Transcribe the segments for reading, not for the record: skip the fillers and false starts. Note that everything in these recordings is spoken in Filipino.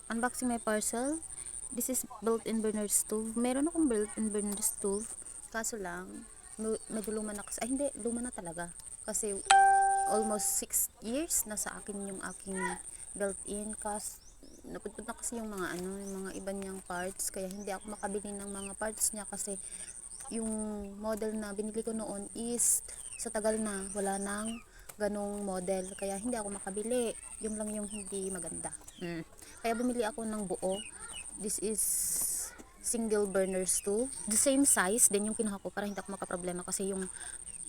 unboxing my parcel. This is built-in burner stove. Meron akong built-in burner stove. Kaso lang, medyo luma na kasi. Ay, hindi. Luma na talaga. Kasi almost 6 years na sa akin yung aking built-in. Kasi napudpud na kasi yung mga yung mga iba niyang parts. Kaya hindi ako makabili ng mga parts niya kasi yung model na binili ko noon is sa tagal na wala nang ganong model, kaya hindi ako makabili. Yung lang yung hindi maganda. Kaya bumili ako ng buo. This is single burner stove, the same size din yung kinuha ko para hindi ako makaproblema kasi yung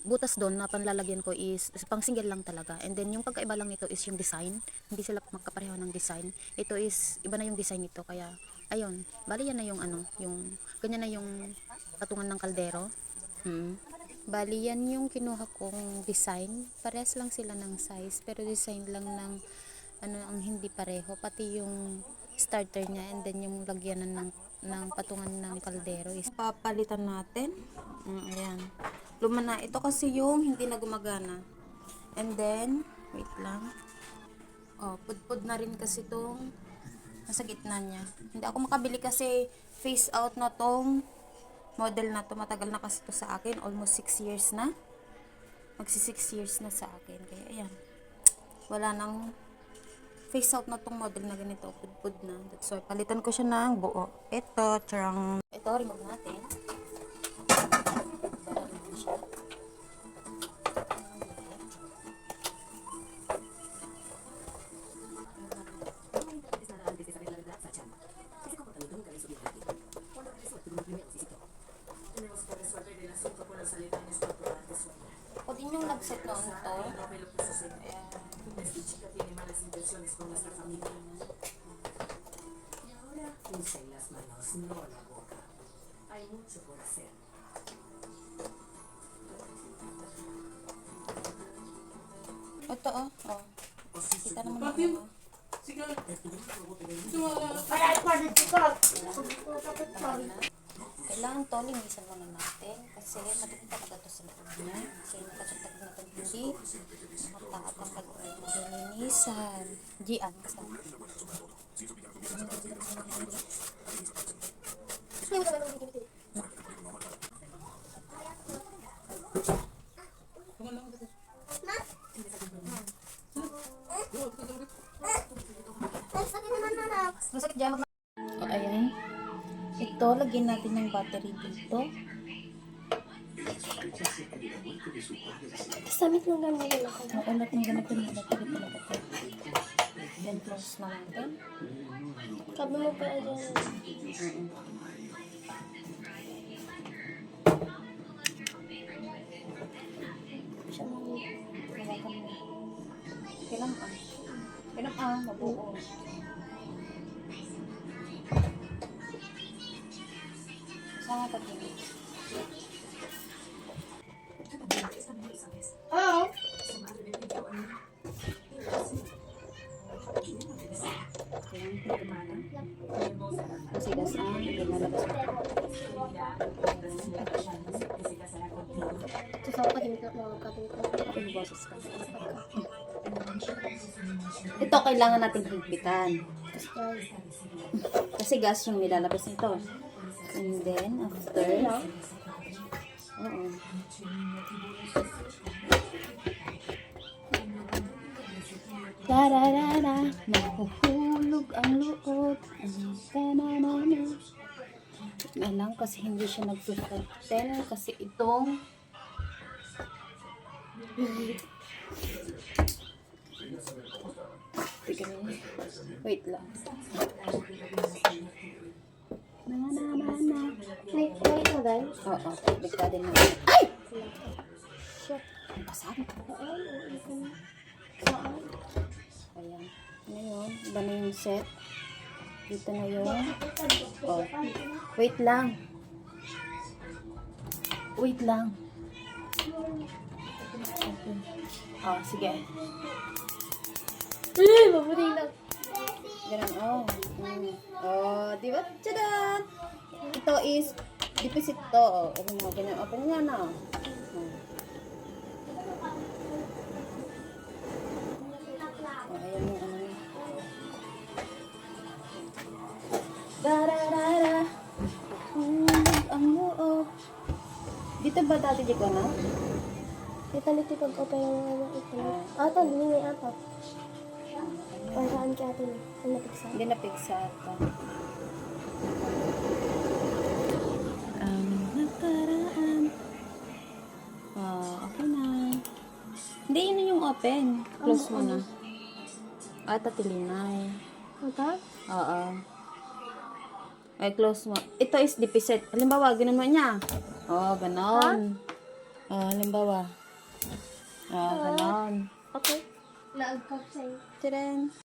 butas doon na panlalagyan ko is pang single lang talaga. And then yung pagkaiba lang nito is yung design, hindi sila magkapareho ng design. Ito is iba na yung design nito, kaya ayun, bali yan na yung yung ganyan na yung patungan ng kaldero. Bali yan yung kinuha kong design. Parehas lang sila ng size, pero design lang ng ang hindi pareho, pati yung starter niya and then yung lagyanan ng patungan ng kaldero is papalitan natin. Ayan. Luma na. Ito kasi yung hindi na gumagana. And then, wait lang. Pudpud na rin kasi tong nasa gitna niya. Hindi ako makabili kasi face out na tong model na to. Matagal na kasi to sa akin. Almost 6 years na. Magsi 6 years na sa akin. Kaya ayan. Wala nang face out na tong model na ganito. Pudpud na. That's why palitan ko siya ng buo. Ito, charang. Ito, remove natin. Ako din yung nag-set noon to. Ayan. Usa las manos, no la boca. Hay mucho por hacer. Ito kita naman yung kailangan to linisan muna natin kasi madumi talaga to sa loob niya. Kasi nakatagtag na ito hindi mataatang linisan. Gian basta. Masakit dyan. Ayan. Ito, lagyan natin ng battery dito. Samit lang naman yun ako. Maulat ng ganito ng battery talaga ito. Then, close na natin. Sabi mo pa dyan. Siya mo. Hawakan mo. Kailangan. Kailangan. Mabuo. Sama pa din. Oo. Kasi gasaan. Lalabas mo. Susawa ka din ito. Ako yung boses ka. Ito kailangan natin higpitan. Kasi gas yung nilalabas nito. And then, after, tararara, mahuhulog ang loob. Tananana. Nga lang kasi hindi siya nag-15 kasi itong wait lang. Wait na guys. Oo, bigla din na. Ay! Shit. Ang pasag. Ayan. Ngayon, iba na yung set. Dito na yung wait lang. Wait lang. Okay. Sige. Mabuting lang. Ganun, di ba? Tadaan! Ito is deposit to. Open mo, ganun. Open nga na. Ayan yung ba dati di ko na? Ipalit pag-open yung ano, ipalit. Ito, hindi may apat. Or saan ka atin? Ang napiksa. Hindi na piksa ata. Nakaraan. Okay na. Hindi, yun yung open. Close mo na. Tatilinay. Ito? Oo. Ay, close mo. Ito is deposit. Halimbawa, ganun mo niya. Ganon. Halimbawa. Ganon. Okay. Naagkap sa'yo. Tiren.